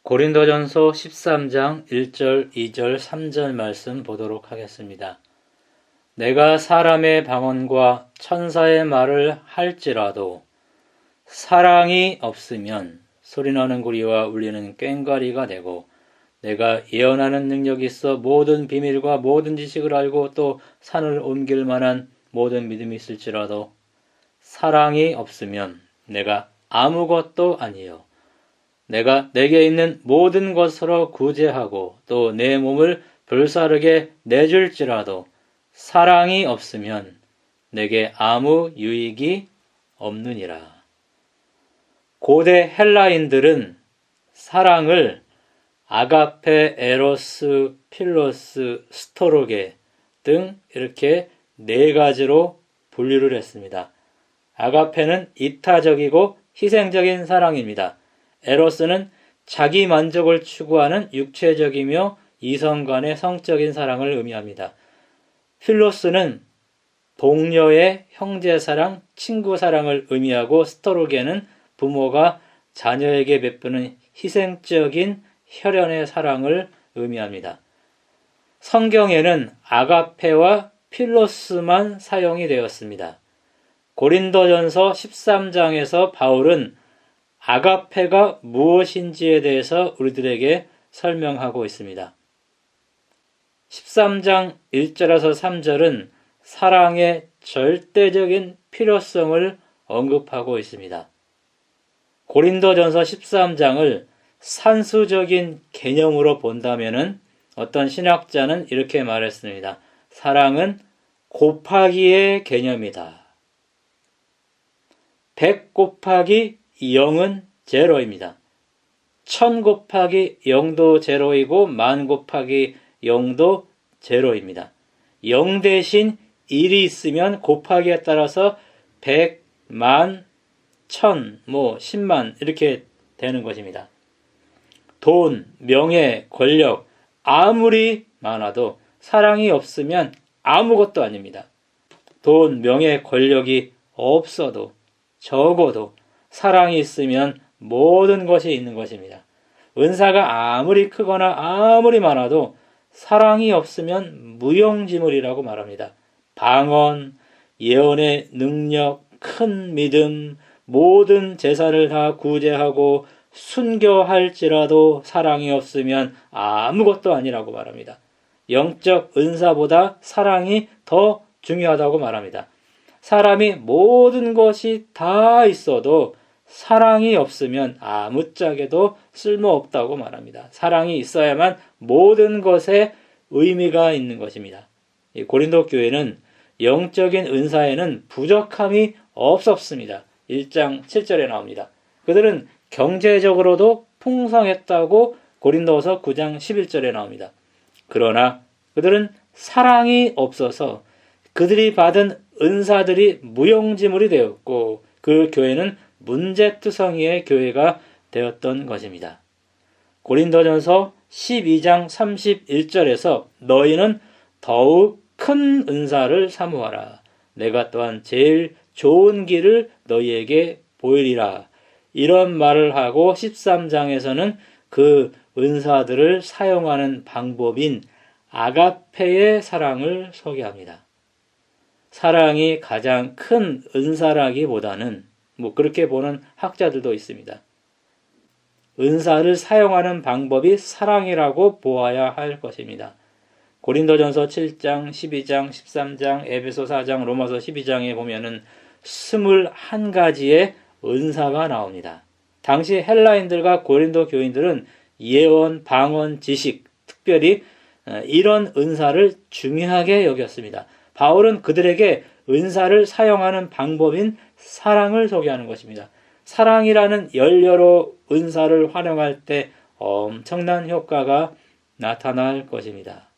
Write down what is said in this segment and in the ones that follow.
고린도전서 13장 1절, 2절, 3절 말씀 보도록 하겠습니다. 내가 사람의 방언과 천사의 말을 할지라도 사랑이 없으면 소리나는 구리와 울리는 꽹과리가 되고, 내가 예언하는 능력이 있어 모든 비밀과 모든 지식을 알고 또 산을 옮길 만한 모든 믿음이 있을지라도 사랑이 없으면 내가 아무것도 아니요 내가 내게 있는 모든 것으로 구제하고 또 내 몸을 불사르게 내줄지라도 사랑이 없으면 내게 아무 유익이 없느니라. 고대 헬라인들은 사랑을 아가페, 에로스, 필로스, 스토로게 등 이렇게 네 가지로 분류를 했습니다. 아가페는 이타적이고 희생적인 사랑입니다. 에로스는 자기 만족을 추구하는 육체적이며 이성 간의 성적인 사랑을 의미합니다. 필로스는 동료의 형제사랑, 친구사랑을 의미하고, 스토로게는 부모가 자녀에게 베푸는 희생적인 혈연의 사랑을 의미합니다. 성경에는 아가페와 필로스만 사용이 되었습니다. 고린도전서 13장에서 바울은 아가페가 무엇인지에 대해서 우리들에게 설명하고 있습니다. 13장 1절에서 3절은 사랑의 절대적인 필요성을 언급하고 있습니다. 고린도전서 13장을 산수적인 개념으로 본다면은 어떤 신학자는 이렇게 말했습니다. 사랑은 곱하기의 개념이다. 100 곱하기 0은 제로입니다. 1000 곱하기 0도 제로이고 10,000 곱하기 0도 제로입니다. 0 대신 1이 있으면 곱하기에 따라서 100, 10,000, 1000, 10만 이렇게 되는 것입니다. 돈, 명예, 권력 아무리 많아도 사랑이 없으면 아무것도 아닙니다. 돈, 명예, 권력이 없어도 적어도 사랑이 있으면 모든 것이 있는 것입니다. 은사가 아무리 크거나 아무리 많아도 사랑이 없으면 무용지물이라고 말합니다. 방언, 예언의 능력, 큰 믿음, 모든 재산을 다 구제하고 순교할지라도 사랑이 없으면 아무것도 아니라고 말합니다. 영적 은사보다 사랑이 더 중요하다고 말합니다. 사람이 모든 것이 다 있어도 사랑이 없으면 아무짝에도 쓸모없다고 말합니다. 사랑이 있어야만 모든 것에 의미가 있는 것입니다. 고린도 교회는 영적인 은사에는 부족함이 없었습니다. 1장 7절에 나옵니다. 그들은 경제적으로도 풍성했다고 고린도서 9장 11절에 나옵니다. 그러나 그들은 사랑이 없어서 그들이 받은 은사들이 무용지물이 되었고, 그 교회는 문제투성이의 교회가 되었던 것입니다. 고린도전서 12장 31절에서 너희는 더욱 큰 은사를 사모하라. 내가 또한 제일 좋은 길을 너희에게 보이리라. 이런 말을 하고 13장에서는 그 은사들을 사용하는 방법인 아가페의 사랑을 소개합니다. 사랑이 가장 큰 은사라기보다는 그렇게 보는 학자들도 있습니다. 은사를 사용하는 방법이 사랑이라고 보아야 할 것입니다. 고린도전서 7장, 12장, 13장, 에베소 4장, 로마서 12장에 보면은 21가지의 은사가 나옵니다. 당시 헬라인들과 고린도 교인들은 예언, 방언, 지식, 특별히 이런 은사를 중요하게 여겼습니다. 바울은 그들에게 은사를 사용하는 방법인 사랑을 소개하는 것입니다. 사랑이라는 연료로 은사를 활용할 때 엄청난 효과가 나타날 것입니다.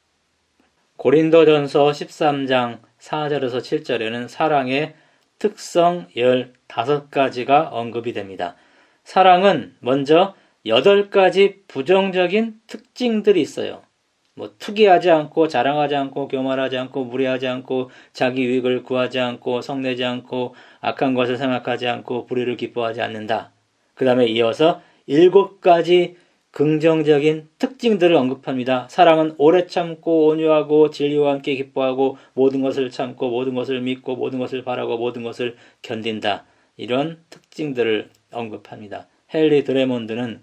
고린도전서 13장 4절에서 7절에는 사랑의 특성 15가지가 언급이 됩니다. 사랑은 먼저 8가지 부정적인 특징들이 있어요. 투기하지 않고, 자랑하지 않고, 교만하지 않고, 무례하지 않고, 자기 유익을 구하지 않고, 성내지 않고, 악한 것을 생각하지 않고, 불의를 기뻐하지 않는다. 그 다음에 이어서 7가지 긍정적인 특징들을 언급합니다. 사랑은 오래 참고 온유하고 진리와 함께 기뻐하고 모든 것을 참고 모든 것을 믿고 모든 것을 바라고 모든 것을 견딘다. 이런 특징들을 언급합니다. 헨리 드레몬드는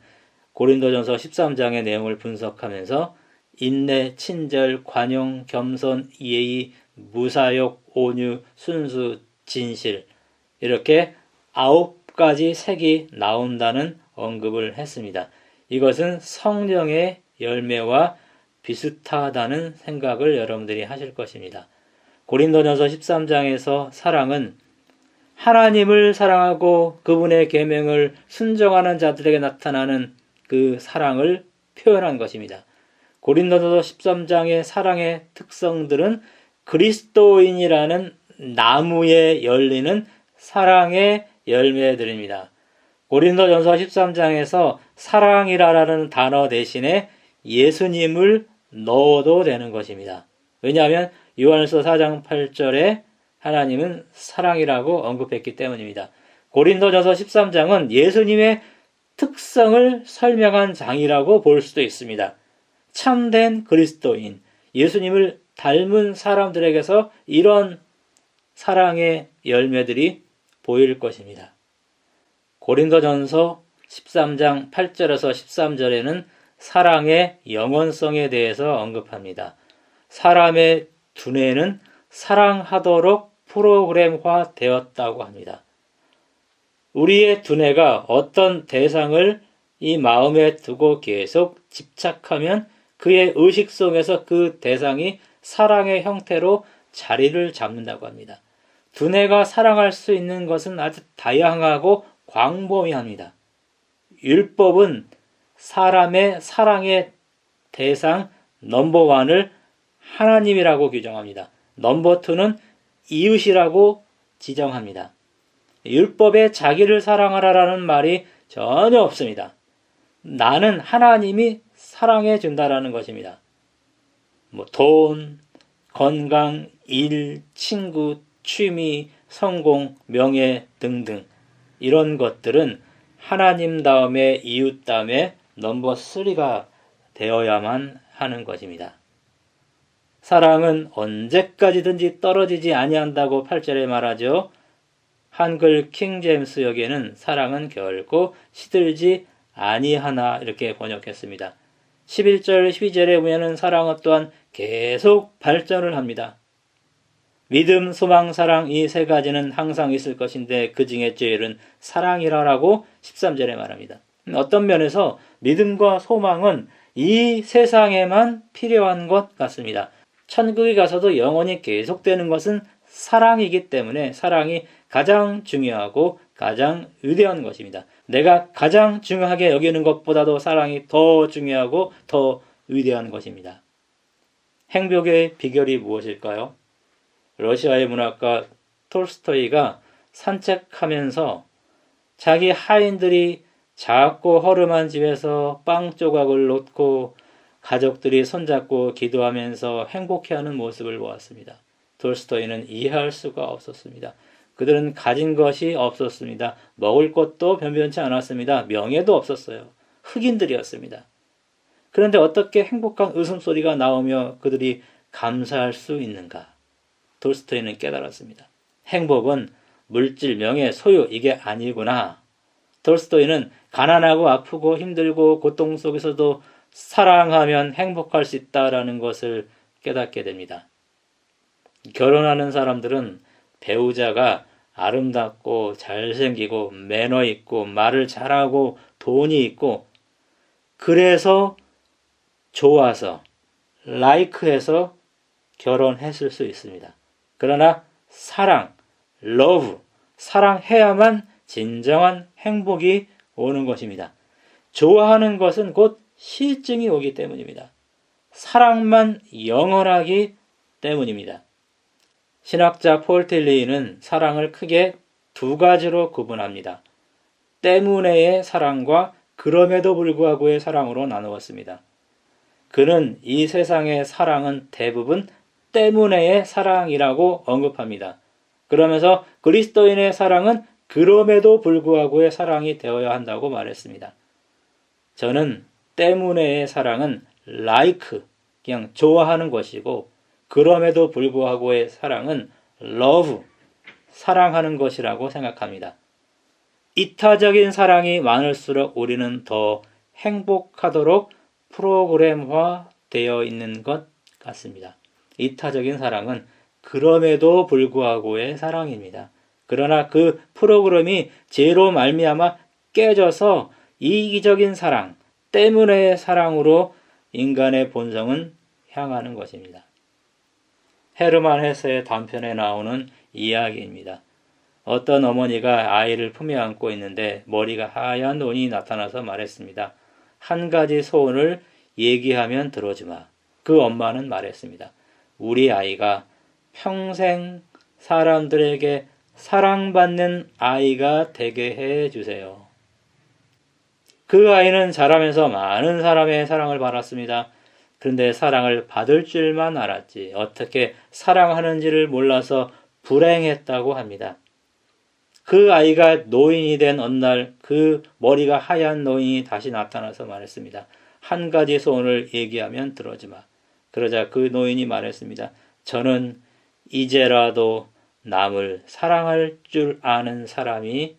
고린도전서 13장의 내용을 분석하면서 인내, 친절, 관용, 겸손, 예의, 무사욕, 온유, 순수, 진실 이렇게 9가지 색이 나온다는 언급을 했습니다. 이것은 성령의 열매와 비슷하다는 생각을 여러분들이 하실 것입니다. 고린도전서 13장에서 사랑은 하나님을 사랑하고 그분의 계명을 순종하는 자들에게 나타나는 그 사랑을 표현한 것입니다. 고린도전서 13장의 사랑의 특성들은 그리스도인이라는 나무에 열리는 사랑의 열매들입니다. 고린도전서 13장에서 사랑이라는 단어 대신에 예수님을 넣어도 되는 것입니다. 왜냐하면 요한일서 4장 8절에 하나님은 사랑이라고 언급했기 때문입니다. 고린도전서 13장은 예수님의 특성을 설명한 장이라고 볼 수도 있습니다. 참된 그리스도인, 예수님을 닮은 사람들에게서 이런 사랑의 열매들이 보일 것입니다. 고린도전서 13장 8절에서 13절에는 사랑의 영원성에 대해서 언급합니다. 사람의 두뇌는 사랑하도록 프로그램화 되었다고 합니다. 우리의 두뇌가 어떤 대상을 이 마음에 두고 계속 집착하면 그의 의식 속에서 그 대상이 사랑의 형태로 자리를 잡는다고 합니다. 두뇌가 사랑할 수 있는 것은 아주 다양하고 광범위합니다. 율법은 사람의 사랑의 대상 넘버1을 하나님이라고 규정합니다. 넘버2는 이웃이라고 지정합니다. 율법에 자기를 사랑하라라는 말이 전혀 없습니다. 나는 하나님이 사랑해 준다라는 것입니다. 돈, 건강, 일, 친구, 취미, 성공, 명예 등등 이런 것들은 하나님 다음에 이웃 다음에 넘버3가 되어야만 하는 것입니다. 사랑은 언제까지든지 떨어지지 아니한다고 8절에 말하죠. 한글 킹제임스 역에는 사랑은 결코 시들지 아니하나 이렇게 번역했습니다. 11절, 12절에 보면 사랑은 또한 계속 발전을 합니다. 믿음, 소망, 사랑 이 세 가지는 항상 있을 것인데 그 중에 제일은 사랑이라고 13절에 말합니다. 어떤 면에서 믿음과 소망은 이 세상에만 필요한 것 같습니다. 천국에 가서도 영원히 계속되는 것은 사랑이기 때문에 사랑이 가장 중요하고 가장 위대한 것입니다. 내가 가장 중요하게 여기는 것보다도 사랑이 더 중요하고 더 위대한 것입니다. 행복의 비결이 무엇일까요? 러시아의 문학가 톨스토이가 산책하면서 자기 하인들이 작고 허름한 집에서 빵 조각을 놓고 가족들이 손잡고 기도하면서 행복해하는 모습을 보았습니다. 톨스토이는 이해할 수가 없었습니다. 그들은 가진 것이 없었습니다. 먹을 것도 변변치 않았습니다. 명예도 없었어요. 흑인들이었습니다. 그런데 어떻게 행복한 웃음소리가 나오며 그들이 감사할 수 있는가? 톨스토이는 깨달았습니다. 행복은 물질, 명예, 소유 이게 아니구나. 톨스토이는 가난하고 아프고 힘들고 고통 속에서도 사랑하면 행복할 수 있다라는 것을 깨닫게 됩니다. 결혼하는 사람들은 배우자가 아름답고 잘생기고 매너 있고 말을 잘하고 돈이 있고 그래서 좋아서 라이크해서 결혼했을 수 있습니다. 그러나 사랑, 러브, 사랑해야만 진정한 행복이 오는 것입니다. 좋아하는 것은 곧 실증이 오기 때문입니다. 사랑만 영원하기 때문입니다. 신학자 폴 틸리는 사랑을 크게 두 가지로 구분합니다. 때문에의 사랑과 그럼에도 불구하고의 사랑으로 나누었습니다. 그는 이 세상의 사랑은 대부분 때문에의 사랑이라고 언급합니다. 그러면서 그리스도인의 사랑은 그럼에도 불구하고의 사랑이 되어야 한다고 말했습니다. 저는 때문에의 사랑은 like, 그냥 좋아하는 것이고, 그럼에도 불구하고의 사랑은 love, 사랑하는 것이라고 생각합니다. 이타적인 사랑이 많을수록 우리는 더 행복하도록 프로그램화 되어 있는 것 같습니다. 이타적인 사랑은 그럼에도 불구하고의 사랑입니다. 그러나 그 프로그램이 죄로 말미암아 깨져서 이기적인 사랑 때문에 사랑으로 인간의 본성은 향하는 것입니다. 헤르만 헤세의 단편에 나오는 이야기입니다. 어떤 어머니가 아이를 품에 안고 있는데 머리가 하얀 논이 나타나서 말했습니다. 한 가지 소원을 얘기하면 들어주마. 그 엄마는 말했습니다. 우리 아이가 평생 사람들에게 사랑받는 아이가 되게 해주세요. 그 아이는 자라면서 많은 사람의 사랑을 받았습니다. 그런데 사랑을 받을 줄만 알았지 어떻게 사랑하는지를 몰라서 불행했다고 합니다. 그 아이가 노인이 된 어느 날 그 머리가 하얀 노인이 다시 나타나서 말했습니다. 한 가지 소원을 얘기하면 들어주마. 그러자 그 노인이 말했습니다. 저는 이제라도 남을 사랑할 줄 아는 사람이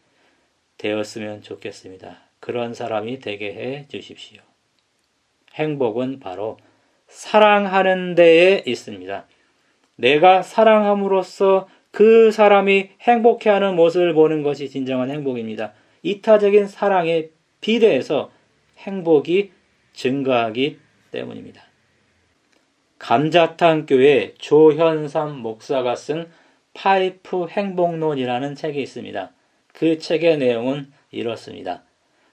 되었으면 좋겠습니다. 그런 사람이 되게 해 주십시오. 행복은 바로 사랑하는 데에 있습니다. 내가 사랑함으로써 그 사람이 행복해하는 모습을 보는 것이 진정한 행복입니다. 이타적인 사랑에 비례해서 행복이 증가하기 때문입니다. 감자탕 교회 조현삼 목사가 쓴 파이프 행복론이라는 책이 있습니다. 그 책의 내용은 이렇습니다.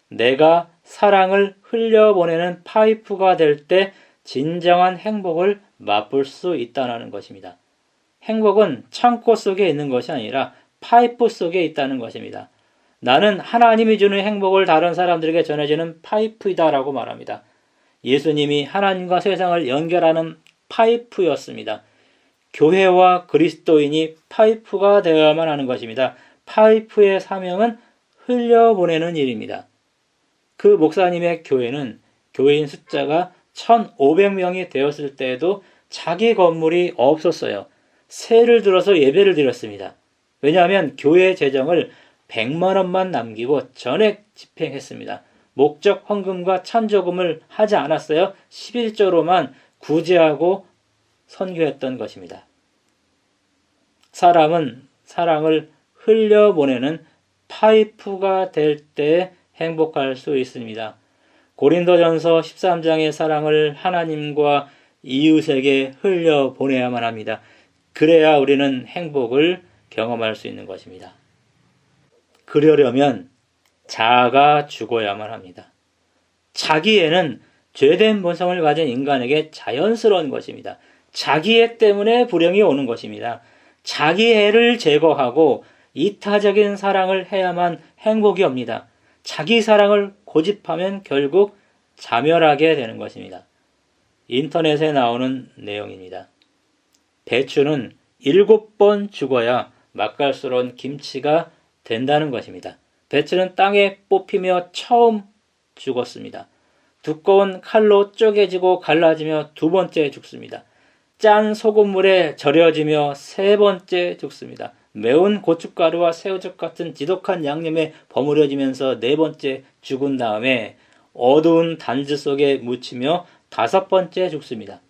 내가 사랑을 흘려보내는 파이프가 될 때 진정한 행복을 맛볼 수 있다는 것입니다. 행복은 창고 속에 있는 것이 아니라 파이프 속에 있다는 것입니다. 나는 하나님이 주는 행복을 다른 사람들에게 전해주는 파이프이다라고 말합니다. 예수님이 하나님과 세상을 연결하는 파이프였습니다. 교회와 그리스도인이 파이프가 되어야만 하는 것입니다. 파이프의 사명은 흘려보내는 일입니다. 그 목사님의 교회는 교인 숫자가 1,500명이 되었을 때에도 자기 건물이 없었어요. 세를 들어서 예배를 드렸습니다. 왜냐하면 교회 재정을 100만 원만 남기고 전액 집행했습니다. 목적 헌금과 찬조금을 하지 않았어요. 11조로만 구제하고 선교했던 것입니다. 사람은 사랑을 흘려보내는 파이프가 될 때 행복할 수 있습니다. 고린도전서 13장의 사랑을 하나님과 이웃에게 흘려보내야만 합니다. 그래야 우리는 행복을 경험할 수 있는 것입니다. 그러려면 자아가 죽어야만 합니다. 자기애는 죄된 본성을 가진 인간에게 자연스러운 것입니다. 자기애 때문에 불행이 오는 것입니다. 자기애를 제거하고 이타적인 사랑을 해야만 행복이 옵니다. 자기 사랑을 고집하면 결국 자멸하게 되는 것입니다. 인터넷에 나오는 내용입니다. 배추는 7번 죽어야 맛깔스러운 김치가 된다는 것입니다. 배추는 땅에 뽑히며 처음 죽었습니다. 두꺼운 칼로 쪼개지고 갈라지며 2번째 죽습니다. 짠 소금물에 절여지며 3번째 죽습니다. 매운 고춧가루와 새우젓 같은 지독한 양념에 버무려지면서 4번째 죽은 다음에 어두운 단지 속에 묻히며 5번째 죽습니다.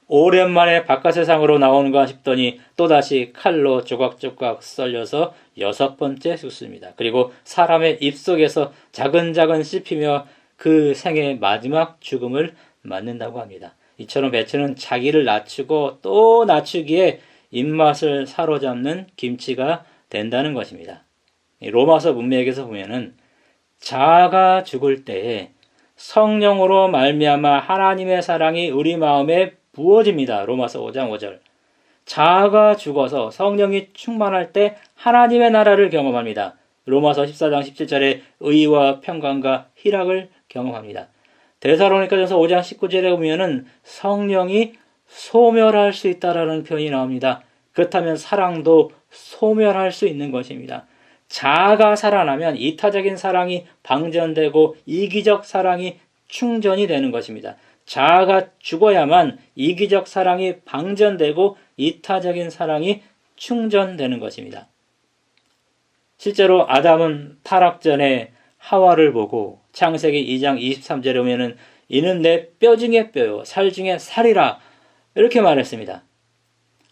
오랜만에 바깥 세상으로 나오는가 싶더니 또다시 칼로 조각조각 썰려서 6번째 죽습니다. 그리고 사람의 입속에서 자근자근 씹히며 그 생의 마지막 죽음을 맞는다고 합니다. 이처럼 배추는 자기를 낮추고 또 낮추기에 입맛을 사로잡는 김치가 된다는 것입니다. 로마서 문맥에서 보면은 자아가 죽을 때에 성령으로 말미암아 하나님의 사랑이 우리 마음에 부어집니다. 로마서 5장 5절. 자아가 죽어서 성령이 충만할 때 하나님의 나라를 경험합니다. 로마서 14장 17절에 의와 평강과 희락을 경험합니다. 데살로니가전서 5장 19절에 보면은 성령이 소멸할 수 있다라는 표현이 나옵니다. 그렇다면 사랑도 소멸할 수 있는 것입니다. 자아가 살아나면 이타적인 사랑이 방전되고 이기적 사랑이 충전이 되는 것입니다. 자아가 죽어야만 이기적 사랑이 방전되고 이타적인 사랑이 충전되는 것입니다. 실제로 아담은 타락 전에 하와를 보고 창세기 2장 23절에 보면은 이는 내 뼈 중에 뼈요 살 중에 살이라 이렇게 말했습니다.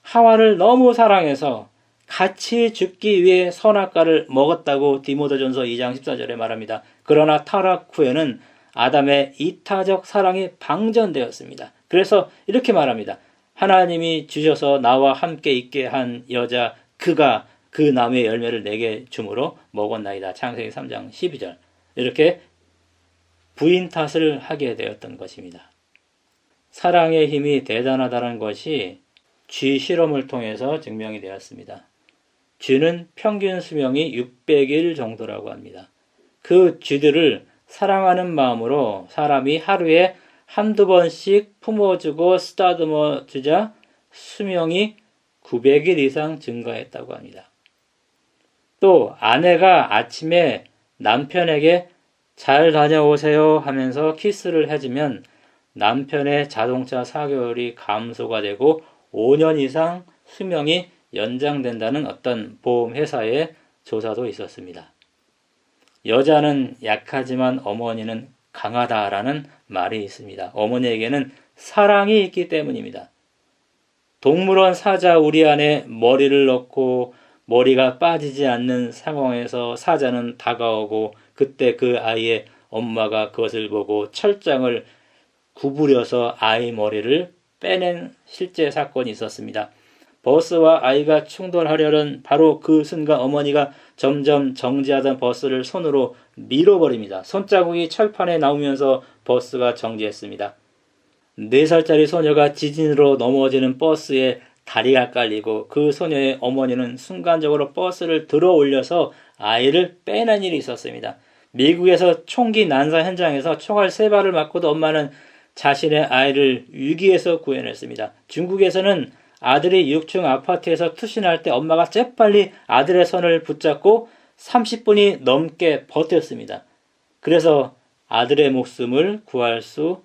하와를 너무 사랑해서 같이 죽기 위해 선악과를 먹었다고 디모데전서 2장 14절에 말합니다. 그러나 타락 후에는 아담의 이타적 사랑이 방전되었습니다. 그래서 이렇게 말합니다. 하나님이 주셔서 나와 함께 있게 한 여자 그가 그 나무의 열매를 내게 주므로 먹었나이다. 창세기 3장 12절. 이렇게 부인 탓을 하게 되었던 것입니다. 사랑의 힘이 대단하다는 것이 쥐 실험을 통해서 증명이 되었습니다. 쥐는 평균 수명이 600일 정도라고 합니다. 그 쥐들을 사랑하는 마음으로 사람이 하루에 한두 번씩 품어주고 쓰다듬어 주자 수명이 900일 이상 증가했다고 합니다. 또 아내가 아침에 남편에게 잘 다녀오세요 하면서 키스를 해주면 남편의 자동차 사고율이 감소가 되고 5년 이상 수명이 연장된다는 어떤 보험회사의 조사도 있었습니다. 여자는 약하지만 어머니는 강하다라는 말이 있습니다. 어머니에게는 사랑이 있기 때문입니다. 동물원 사자 우리 안에 머리를 넣고 머리가 빠지지 않는 상황에서 사자는 다가오고 그때 그 아이의 엄마가 그것을 보고 철장을 구부려서 아이 머리를 빼낸 실제 사건이 있었습니다. 버스와 아이가 충돌하려는 바로 그 순간 어머니가 점점 정지하던 버스를 손으로 밀어버립니다. 손자국이 철판에 나오면서 버스가 정지했습니다. 4살짜리 소녀가 지진으로 넘어지는 버스에 다리가 깔리고 그 소녀의 어머니는 순간적으로 버스를 들어 올려서 아이를 빼낸 일이 있었습니다. 미국에서 총기 난사 현장에서 총알 3발을 맞고도 엄마는 자신의 아이를 위기에서 구해냈습니다. 중국에서는 아들이 6층 아파트에서 투신할 때 엄마가 재빨리 아들의 손을 붙잡고 30분이 넘게 버텼습니다. 그래서 아들의 목숨을 구할 수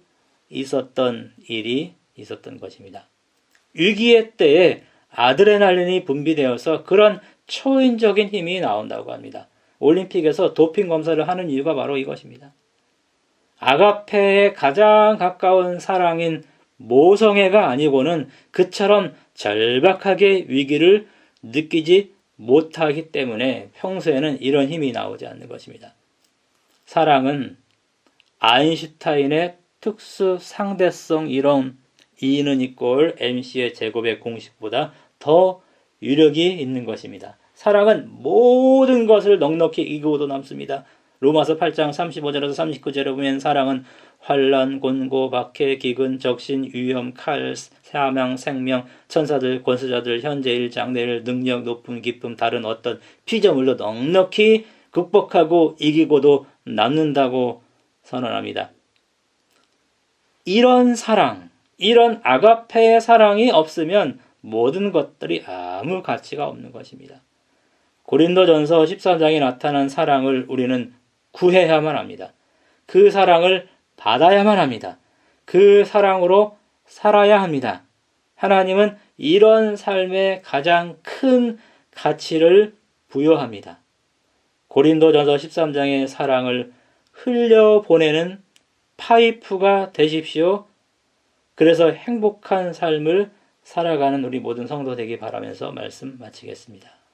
있었던 일이 있었던 것입니다. 위기의 때에 아드레날린이 분비되어서 그런 초인적인 힘이 나온다고 합니다. 올림픽에서 도핑 검사를 하는 이유가 바로 이것입니다. 아가페의 가장 가까운 사랑인 모성애가 아니고는 그처럼 절박하게 위기를 느끼지 못하기 때문에 평소에는 이런 힘이 나오지 않는 것입니다. 사랑은 아인슈타인의 특수 상대성 이론 E는 이꼴 MC의 제곱의 공식보다 더 유력이 있는 것입니다. 사랑은 모든 것을 넉넉히 이기고도 남습니다. 로마서 8장 35절에서 39절에 보면 사랑은 환난, 곤고, 박해, 기근, 적신, 위험, 칼, 사망, 생명, 천사들, 권세자들, 현재일, 장래일, 능력, 높음, 기쁨, 다른 어떤 피조물도 넉넉히 극복하고 이기고도 남는다고 선언합니다. 이런 사랑, 이런 아가페의 사랑이 없으면 모든 것들이 아무 가치가 없는 것입니다. 고린도전서 13장에 나타난 사랑을 우리는 구해야만 합니다. 그 사랑을 받아야만 합니다. 그 사랑으로 살아야 합니다. 하나님은 이런 삶에 가장 큰 가치를 부여합니다. 고린도전서 13장의 사랑을 흘려보내는 파이프가 되십시오. 그래서 행복한 삶을 살아가는 우리 모든 성도 되기 바라면서 말씀 마치겠습니다.